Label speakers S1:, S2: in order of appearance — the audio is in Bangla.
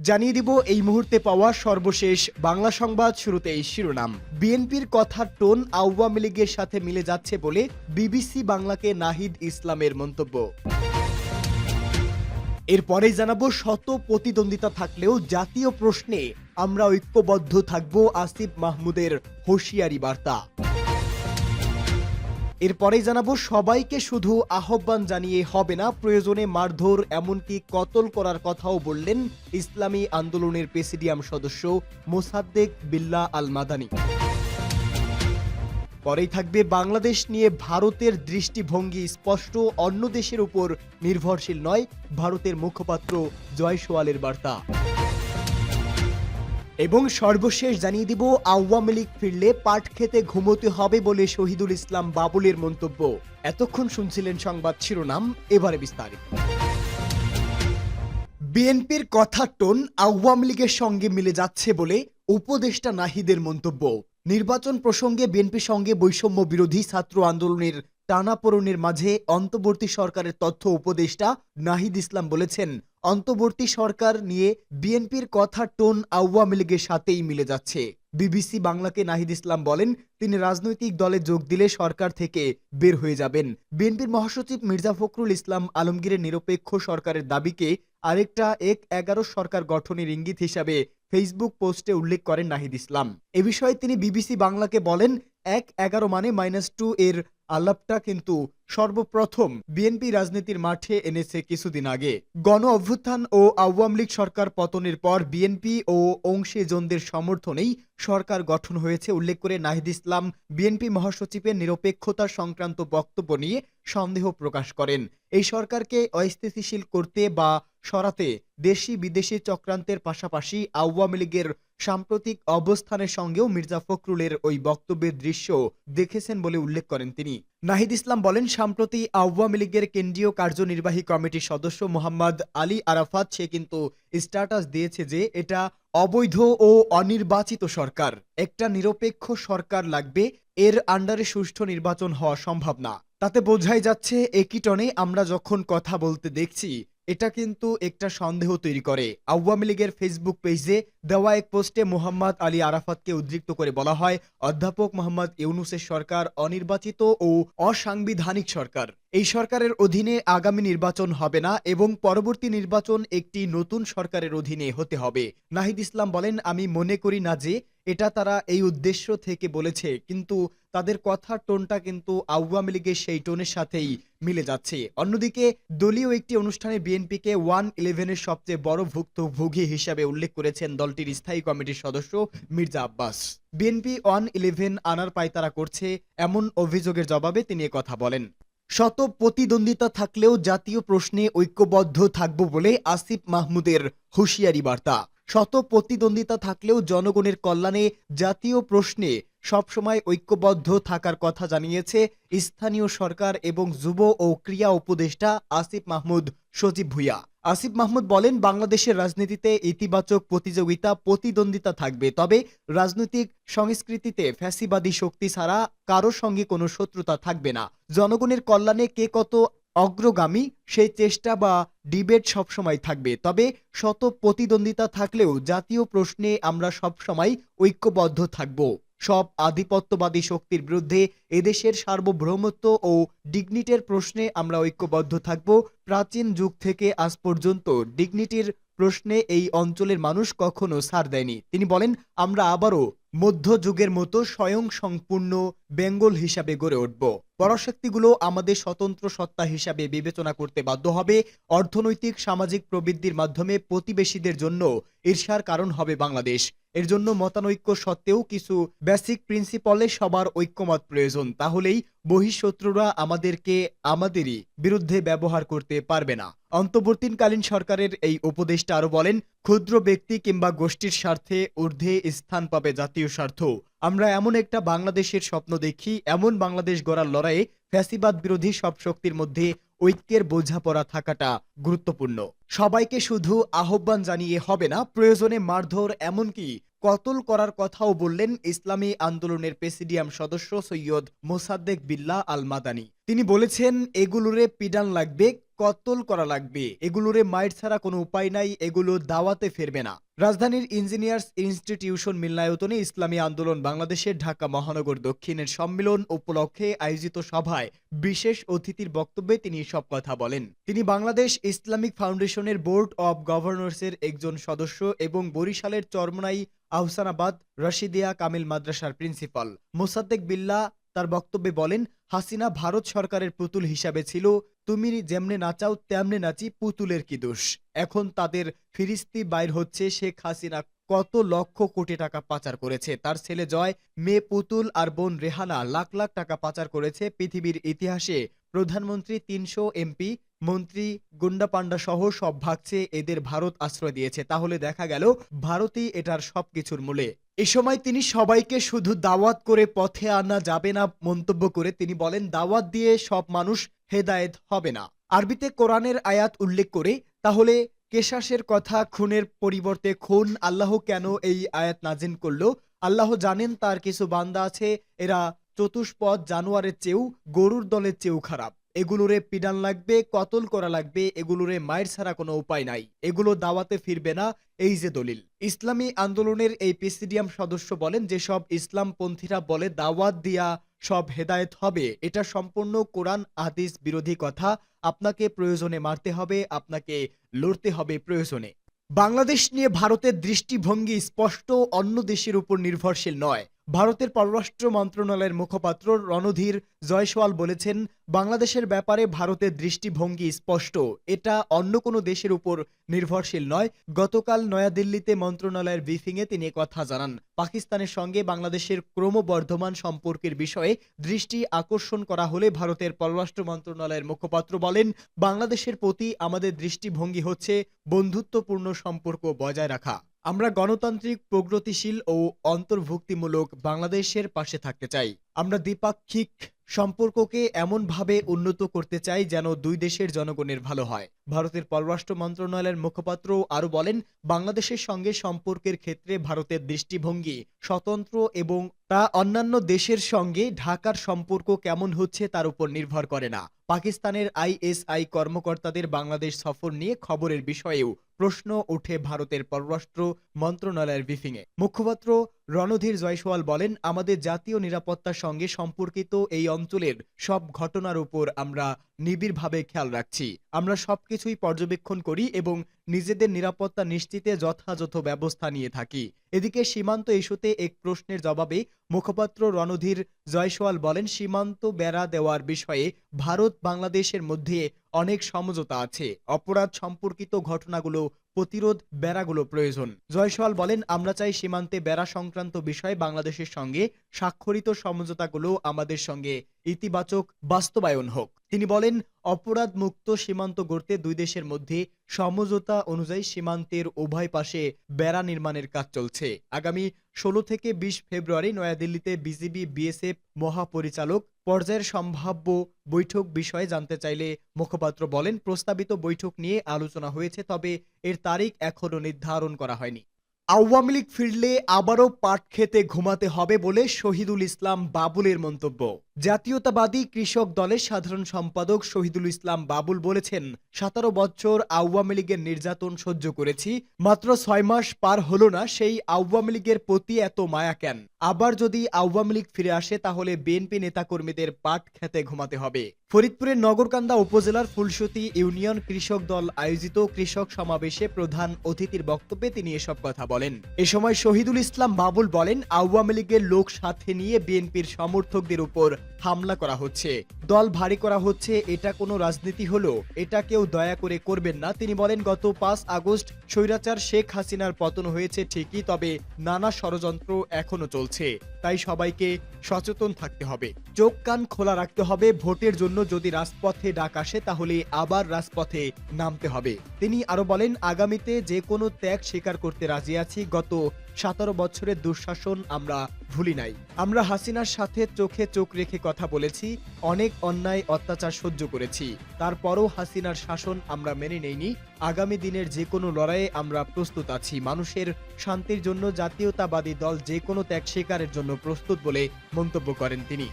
S1: জানিয়ে দিব এই মুহূর্তে পাওয়া সর্বশেষ বাংলা সংবাদ। শুরুতেই শিরোনাম। বিএনপির কথার টোন আওয়ামী লীগের সাথে মিলে যাচ্ছে বলে বিবিসি বাংলাকে নাহিদ ইসলামের মন্তব্য। এরপরেই জানাবো, শত প্রতিদ্বন্দ্বিতা থাকলেও জাতীয় প্রশ্নে আমরা ঐক্যবদ্ধ থাকব, আসিফ মাহমুদের হুঁশিয়ারি বার্তা। এরপরেই জানাবো, সবাইকে শুধু আহ্বান জানিয়ে হবে না, প্রয়োজনে মারধর এমনকি কতল করার কথাও বললেন ইসলামী আন্দোলনের প্রেসিডিয়াম সদস্য মোসাদ্দেক বিল্লাহ আল মাদানী। পরেই থাকবে, বাংলাদেশ নিয়ে ভারতের দৃষ্টিভঙ্গি স্পষ্ট, অন্য দেশের উপর নির্ভরশীল নয়, ভারতের মুখপাত্র জয় সোয়ালের বার্তা। এবং সর্বশেষ জানিয়ে দিব, আওয়ামী লীগ ফিরলে পাট খেতে ঘুমোতে হবে বলে শহীদুল ইসলাম বাবুলের মন্তব্য। এতক্ষণ শুনছিলেন সংবাদ শিরোনাম, এবারে বিস্তারিত। বিএনপির কথার টোন আওয়ামী লীগের সঙ্গে মিলে যাচ্ছে বলে উপদেষ্টা নাহিদের মন্তব্য। নির্বাচন প্রসঙ্গে বিএনপির সঙ্গে বৈষম্য বিরোধী ছাত্র আন্দোলনের টানাপোড়েনের মাঝে অন্তর্বর্তী সরকারের তথ্য উপদেষ্টা নাহিদ ইসলাম বলেছেন, অন্তর্বর্তী সরকার নিয়ে বিএনপির কথার টোন আওয়ামী লীগের সাথেই মিলে যাচ্ছে। বিবিসি বাংলাকে নাহিদ ইসলাম বলেন, তিনি রাজনৈতিক দলে যোগ দিলে সরকার থেকে বের হয়ে যাবেন। বিএনপির মহাসচিব মির্জা ফখরুল ইসলাম আলমগীরের নিরপেক্ষ সরকারের দাবিকে আরেকটা ১/১১ সরকার গঠনের ইঙ্গিত হিসাবে ফেসবুক পোস্টে উল্লেখ করেন নাহিদ ইসলাম। এ বিষয়ে তিনি বিবিসি বাংলাকে বলেন, ১/১১ মানে -2 এর আলাপটা কিন্তু সর্বপ্রথম বিএনপি রাজনীতির মাঠে এনেছে কিছুদিন আগে। গণ অভ্যুত্থান ও আওয়ামী লীগ সরকার পতনের পর বিএনপি ও অংশীজনদের সমর্থনেই সরকার গঠন হয়েছে উল্লেখ করে নাহিদ ইসলাম বিএনপি মহাসচিবের নিরপেক্ষতা সংক্রান্ত বক্তব্য নিয়ে সন্দেহ প্রকাশ করেন। এই সরকারকে অস্থিতিশীল করতে বা সরাতে দেশি বিদেশি চক্রান্তের পাশাপাশি আওয়ামী লীগের সাম্প্রতিক অবস্থানের সঙ্গেও মির্জা ফখরুলের ওই বক্তব্যের দৃশ্য দেখেছেন বলে উল্লেখ করেন তিনি। নাহিদ ইসলাম বলেন, সম্প্রতি আওয়ামী লীগের কেন্দ্রীয় কার্যনির্বাহী কমিটির সদস্য মোহাম্মদ আলী আরাফাত সে কিন্তু স্ট্যাটাস দিয়েছে যে এটা অবৈধ ও অনির্বাচিত সরকার, একটা নিরপেক্ষ সরকার লাগবে, এর আন্ডারে সুষ্ঠু নির্বাচন হওয়া সম্ভব না। তাতে বোঝাই যাচ্ছে একই টনে আমরা যখন কথা বলতে দেখছি, এটা কিন্তু একটা সন্দেহ তৈরি করে। আওয়ামী লীগের ফেসবুক পেজে দেওয়া এক পোস্টে মোহাম্মদ আলী আরাফাতকে উদ্ধৃত করে বলা হয়, অধ্যাপক মোহাম্মদ ইউনূসের সরকার অনির্বাচিত ও অসাংবিধানিক সরকার। এই সরকারের অধীনে আগামী নির্বাচন হবে না এবং পরবর্তী নির্বাচন একটি নতুন সরকারের অধীনে হতে হবে। নাহিদ ইসলাম বলেন, আমি মনে করি না যে এটা তারা এই উদ্দেশ্য থেকে বলেছে, কিন্তু তাদের কথার টোনটা কিন্তু আওয়ামী লীগের সেই টোনের সাথেই মিলে যাচ্ছে। অন্যদিকে দলীয় একটি অনুষ্ঠানে বিএনপিকে 1-11-এর সবচেয়ে বড় ভুক্তভোগী হিসাবে উল্লেখ করেছেন দলটির স্থায়ী কমিটির সদস্য মির্জা আব্বাস। বিএনপি 1-11 আনার পায়তারা করছে এমন অভিযোগের জবাবে তিনি কথা বলেন। শত প্রতিদ্বন্দ্বিতা থাকলেও জাতীয় প্রশ্নে ঐক্যবদ্ধ থাকব বলে আসিফ মাহমুদের হুঁশিয়ারি বার্তা। শত প্রতিদ্বন্দ্বিতা থাকলেও জনগণের কল্যাণে জাতীয় প্রশ্নে সবসময় ঐক্যবদ্ধ থাকার কথা জানিয়েছে স্থানীয় সরকার এবং যুব ও ক্রীড়া উপদেষ্টা আসিফ মাহমুদ সজীব ভুঁইয়া। আসিফ মাহমুদ বলেন, বাংলাদেশের রাজনীতিতে ইতিবাচক প্রতিদ্বন্দ্বিতা থাকবে, তবে রাজনৈতিক সংস্কৃতিতে ফ্যাসিবাদী শক্তি ছাড়া কারো সঙ্গে কোনো শত্রুতা থাকবে না। জনগণের কল্যাণে কে কত অগ্রগামী সেই চেষ্টা বা ডিবেট সবসময় থাকবে, তবে শত প্রতিদ্বন্দ্বিতা থাকলেও জাতীয় প্রশ্নে আমরা সবসময় ঐক্যবদ্ধ থাকব। সব আধিপত্যবাদী শক্তির বিরুদ্ধে এদেশের সার্বভৌমত্ব ও ডিগনিটির প্রশ্নে আমরা ঐক্যবদ্ধ থাকব। প্রাচীন যুগ থেকে আজ পর্যন্ত ডিগনিটির প্রশ্নে এই অঞ্চলের মানুষ কখনো ছাড় দেয়নি। তিনি বলেন, আমরা আবারও মধ্যযুগের মতো স্বয়ংসম্পূর্ণ বেঙ্গল হিসাবে গড়ে উঠব। পরাশক্তিগুলো আমাদের স্বতন্ত্র সত্তা হিসাবে বিবেচনা করতে বাধ্য হবে। অর্থনৈতিক সামাজিক প্রবৃদ্ধির মাধ্যমে প্রতিবেশীদের জন্য ঈর্ষার কারণ হবে বাংলাদেশ। এর জন্য মতানৈক্য সত্ত্বেও কিছু বেসিক প্রিন্সিপলে সবার ঐক্যমত প্রয়োজন, তাহলেই বহিঃশত্রুরা আমাদেরই বিরুদ্ধে ব্যবহার করতে পারবে না। অন্তর্বর্তীকালীন সরকারের এই উপদেষ্টা আরো বলেন, ক্ষুদ্র ব্যক্তি কিংবা গোষ্ঠীর স্বার্থে ঊর্ধ্বে স্থান পাবে জাতীয় স্বার্থ। আমরা এমন একটা বাংলাদেশের স্বপ্ন দেখি, এমন বাংলাদেশ গড়ার লড়াইয়ে ফ্যাসিবাদ বিরোধী সব শক্তির মধ্যে ঐক্যের বোঝাপড়া থাকাটা গুরুত্বপূর্ণ। সবাইকে শুধু আহ্বান জানিয়ে হবে না, প্রয়োজনে মারধর এমনকি কতল করার কথাও বললেন ইসলামী আন্দোলনের প্রেসিডিয়াম সদস্য সৈয়দ মোসাদ্দেক বিল্লাহ আল মাদানী। তিনি বলেছেন, এগুলোরে পিডান লাগবে, কতল করা লাগবে, এগুলোরে মাইর ছাড়া কোনো উপায় নাই, এগুলো দাওয়াতে ফিরবে না। রাজধানীর ইঞ্জিনিয়ার্স ইনস্টিটিউশন মিলনায়তনে ইসলামী আন্দোলন বাংলাদেশের ঢাকা মহানগর দক্ষিণের সম্মেলন উপলক্ষে আয়োজিত সভায় বিশেষ অতিথির বক্তব্যে তিনি এসব কথা বলেন। তিনি বাংলাদেশ ইসলামিক ফাউন্ডেশনের বোর্ড অব গভর্নর্সের একজন সদস্য এবং বরিশালের চরমনাই আহসানাবাদ রশিদিয়া কামিল মাদ্রাসার প্রিন্সিপাল মোসাদ্দেক বিল্লাহ তার বক্তব্যে বলেন, হাসিনা ভারত সরকারের পুতুল হিসাবে ছিল, তুমি যেমনে নাচাও তেমনে নাচি, পুতুলের কি দোষ। এখন তাদের ফিরিস্তি বাইর হচ্ছে, শেখ হাসিনা কত লক্ষ কোটি টাকা পাচার করেছে, তার ছেলে জয়, মেয়ে পুতুল আর বোন রেহানা লাখ লাখ টাকা পাচার করেছে। পৃথিবীর ইতিহাসে প্রধানমন্ত্রী ৩০০ এমপি মন্ত্রী গুন্ডা পান্ডা সহ সব ভাগছে এদের ভারত আশ্রয় দিয়েছে। তাহলে দেখা গেল ভারতই এটার সবকিছুর মূলে। এ সময় তিনি সবাইকে শুধু দাওয়াত করে পথে আনা যাবে না মন্তব্য করে তিনি বলেন, দাওয়াত দিয়ে সব মানুষ হেদায়েত হবে না। আরবিতে কোরআনের আয়াত উল্লেখ করে, তাহলে কেশাসের কথা খুনের পরিবর্তে খুন, আল্লাহ কেন এই আয়াত নাজিল করলো? আল্লাহ জানেন তার কিছু বান্দা আছে এরা চতুষ্পদ জানোয়ারের চেয়েও গরুর দলের চেয়েও খারাপ। এগুলোরে পিডান লাগবে, কতল করা লাগবে, এগুলোরে মায়ের ছাড়া কোনো উপায় নাই, এগুলো দাওয়াতে ফিরবে না, এই যে দলিল। ইসলামী আন্দোলনের এই প্রেসিডিয়াম সদস্য বলেন, যেসব ইসলামপন্থীরা বলে দাওয়াত দিয়া সব হেদায়েত হবে, এটা সম্পূর্ণ কোরআন হাদিস বিরোধী কথা। আপনাকে প্রয়োজনে মারতে হবে, আপনাকে লড়তে হবে প্রয়োজনে। বাংলাদেশ নিয়ে ভারতের দৃষ্টিভঙ্গি স্পষ্ট, অন্য দেশের উপর নির্ভরশীল নয়। ভারতের পররাষ্ট্র মন্ত্রণালয়ের মুখপাত্র রণধীর জয়সওয়াল বলেছেন, বাংলাদেশের ব্যাপারে ভারতের দৃষ্টিভঙ্গি স্পষ্ট, এটা অন্য কোনো দেশের উপর নির্ভরশীল নয়। গতকাল নয়াদিল্লিতে মন্ত্রণালয়ের ব্রিফিংয়ে তিনি কথা জানান। পাকিস্তানের সঙ্গে বাংলাদেশের ক্রমবর্ধমান সম্পর্কের বিষয়ে দৃষ্টি আকর্ষণ করা হলে ভারতের পররাষ্ট্র মন্ত্রণালয়ের মুখপাত্র বলেন, বাংলাদেশের প্রতি আমাদের দৃষ্টিভঙ্গি হচ্ছে বন্ধুত্বপূর্ণ সম্পর্ক বজায় রাখা। আমরা গণতান্ত্রিক, প্রগতিশীল ও অন্তর্ভুক্তিমূলক বাংলাদেশের পাশে থাকতে চাই। আমরা দ্বিপাক্ষিক সম্পর্ককে এমনভাবে উন্নত করতে চাই যেন দুই দেশের জনগণের ভালো হয়। ভারতের পররাষ্ট্র মন্ত্রণালয়ের মুখপাত্র আরও বলেন, বাংলাদেশের সঙ্গে সম্পর্কের ক্ষেত্রে ভারতের দৃষ্টিভঙ্গি স্বতন্ত্র এবং তা অন্যান্য দেশের সঙ্গে ঢাকার সম্পর্ক কেমন হচ্ছে তার উপর নির্ভর করে না। পাকিস্তানের আইএসআই কর্মকর্তাদের বাংলাদেশ সফর নিয়ে খবরের বিষয়েও প্রশ্ন ওঠে ভারতের পররাষ্ট্র মন্ত্রণালয়ের ব্রিফিংয়ে। মুখপাত্র রণধীর জয়সওয়াল বলেন, আমাদের জাতীয় নিরাপত্তার সঙ্গে সম্পর্কিত এই অঞ্চলের সব ঘটনার উপর আমরা নিবিড়ভাবে খেয়াল রাখছি। আমরা সবকিছুই পর্যবেক্ষণ করি এবং নিজেদের নিরাপত্তা নিশ্চিতে যথাযথ ব্যবস্থা নিয়ে থাকি। এদিকে সীমান্ত ইস্যুতে এক প্রশ্নের জবাবে মুখপাত্র রণধীর জয়সওয়াল বলেন, সীমান্ত বেড়া দেওয়ার বিষয়ে ভারত বাংলাদেশের মধ্যে অনেক সমঝোতা আছে। অপরাধ সম্পর্কিত ঘটনাগুলো প্রতিরোধ বেড়াগুলো প্রয়োজন। জয়সওয়াল বলেন, আমরা চাই সীমান্তে বেড়া সংক্রান্ত বিষয়ে বাংলাদেশের সঙ্গে স্বাক্ষরিত সমঝোতাগুলো আমাদের সঙ্গে ইতিবাচক বাস্তবায়ন হোক। তিনি বলেন, অপরাধ মুক্ত সীমান্ত গড়তে দুই দেশের মধ্যে সমঝোতা অনুযায়ী সীমান্তের উভয় পাশে বেড়া নির্মাণের কাজ চলছে। আগামী 16 থেকে 20 ফেব্রুয়ারি নয়াদিল্লিতে বিজিবি বিএসএফ মহাপরিচালক পর্যায়ের সম্ভাব্য বৈঠক বিষয়ে জানতে চাইলে মুখপাত্র বলেন, প্রস্তাবিত বৈঠক নিয়ে আলোচনা হয়েছে, তবে এর তারিখ এখনো নির্ধারণ করা হয়নি। আওয়ামী লীগ ফিরলে আবারও পাট খেতে ঘুমাতে হবে বলে শহীদুল ইসলাম বাবুলের মন্তব্য। জাতীয়তাবাদী কৃষক দলের সাধারণ সম্পাদক শহীদুল ইসলাম বাবুল বলেছেন, 17 বছর আওয়ামী লীগের নির্যাতন সহ্য করেছি, মাত্র 6 মাস পার হলো না, সেই আওয়ামী লীগের প্রতি এত মায়া কেন? আবার যদি আওয়ামী লীগ ফিরে আসে তাহলে বিএনপি নেতাকর্মীদের পাট খেতে ঘুমাতে হবে। ফরিদপুরের নগরকান্দা উপজেলার ফুলসতী ইউনিয়ন কৃষক দল আয়োজিত কৃষক সমাবেশে প্রধান অতিথির বক্তব্যে তিনি এসব কথা বলেন। এ সময় শহীদুল ইসলাম বাবুল বলেন, আওয়ামী লীগের লোক সাথে নিয়ে বিএনপির সমর্থকদের উপর হামলা করা হচ্ছে, দল ভারী করা হচ্ছে, এটা কোনো রাজনীতি হলো? এটা কেউ দয়া করে করবেন না। তিনি বলেন, গত 5 আগস্ট স্বৈরাচার শেখ হাসিনার পতন হয়েছে ঠিকই, তবে নানা ষড়যন্ত্র এখনো চলছে, তাই সবাইকে সচেতন থাকতে হবে, চোখ কান খোলা রাখতে হবে। ভোটের জন্য যদি রাজপথে ডাক আসে তাহলে আবার রাজপথে নামতে হবে। তিনি আরো বলেন, আগামীতে যে কোনো ত্যাগ স্বীকার করতে রাজি আছি। গত 17 বছরের দুঃশাসন আমরা ভুলি নাই। আমরা হাসিনার সাথে চোখে চোখ রেখে কথা বলেছি, অনেক অন্যায় অত্যাচার সহ্য করেছি, তারপরও হাসিনার শাসন আমরা মেনে নেইনি। আগামী দিনের যে কোনো লড়াইয়ে আমরা প্রস্তুত আছি। মানুষের শান্তির জন্য জাতীয়তাবাদী দল যে কোনো ত্যাগ স্বীকারের জন্য প্রস্তুত বলে মন্তব্য করেন তিনি।